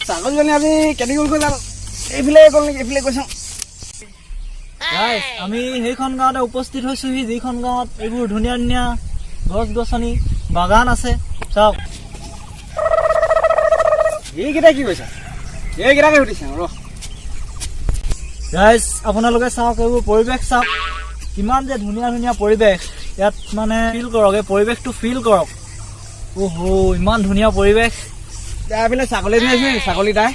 ছাগলীজনী আজি কেনেকৈ গ'ল জানো এইফালে গ'ল নেকি এইফালে গৈছোঁ গাইজ আমি সেইখন গাঁৱতে উপস্থিত হৈছোহি যিখন গাঁৱত এইবোৰ ধুনীয়া ধুনীয়া গছ গছনি বাগান আছে চাওক এইকেইটা কি কৈছা এইকেইটাকে সুধিছা ৰ গাইজ আপোনালোকে চাওক এইবোৰ পৰিৱেশ চাওক কিমান যে ধুনীয়া ধুনীয়া পৰিৱেশ ইয়াত মানে ফিল কৰক এই পৰিৱেশটো ফিল কৰক ওহো ইমান ধুনীয়া পৰিৱেশ এইফালে ছাগলী আছে ছাগলী তাই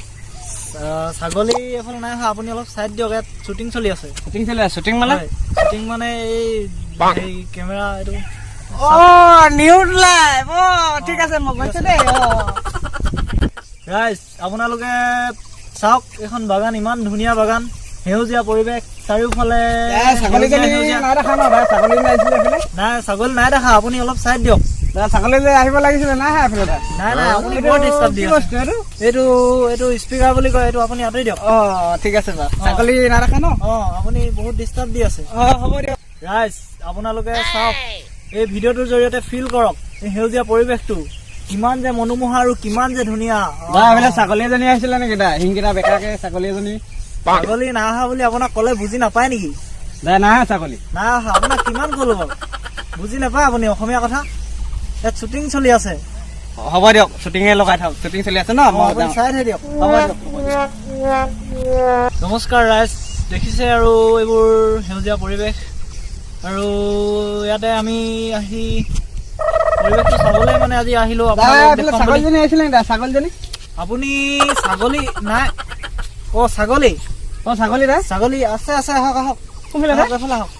ছাগলী এফালে নাই অহা আপুনি অলপ চাইড দিয়ক ইয়াত শ্বুটিং চলি আছে শ্বুটিং চলি আছে শ্বুটিং মানে শ্বুটিং মানে এই কেমেৰা এইটো নিউজ লাইভ ঠিক আছে মই গৈছোঁ দেই গাইজ আপোনালোকে চাওক এইখন বাগান ইমান ধুনীয়া বাগান সেউজীয়া পৰিৱেশ চাৰিওফালে ছাগলীজনী নাই দেখা ন ছাগলী আহিছিলে এইফালে নাই ছাগলী নাই দেখা আপুনি অলপ চাইড দিয়ক ছাগলী যে আহিব লাগিছিলে নাই এইফালে নাই নাই আপুনি বৰ ডিষ্টাৰ্ব দিয়ে এইটো এইটো স্পীকাৰ বুলি কয় এইটো আপুনি আঁতৰি দিয়ক ঠিক আছে বাৰু ছাগলী নাই দেখা ন আপুনি বহুত ডিষ্টাৰ্ব দি আছে হ'ব দিয়ক ৰাইজ আপোনালোকে চাওক এই ভিডিঅ'টোৰ জৰিয়তে ফিল কৰক এই সেউজীয়া পৰিৱেশটো কিমান যে মনোমোহা আৰু কিমান যে ধুনীয়া এইফালে ছাগলী এজনী আহিছিলে নেকি শিংকেইটা বেকাকে ছাগলী এজনী ছাগলী নাই অহা বুলি আপোনাক ক'লে বুজি নাপায় নেকি নাই ছাগলী নাই অহা আপোনাক কিমান ক'লো বাৰু বুজি নাপায় আপুনি অসমীয়া কথা ইয়াত শ্বুটিং চলি আছে হ'ব দিয়ক শ্বুটিঙে লগাই থাকক শ্বুটিং চলি আছে ন আপুনি চাই থৈ দিয়ক হ'ব দিয়ক নমস্কাৰ ৰাইজ দেখিছে আৰু এইবোৰ সেউজীয়া পৰিৱেশ আৰু ইয়াতে আমি আহি পৰিৱেশটো চাবলৈ মানে আজি আহিলো ছাগলীজনী আহিছিলে নেকি ছাগলীজনী আপুনি ছাগলী নাই ছাগলী ছাগলী নাই ছাগলী আছে আছে আহক আহক কোনফালে আহক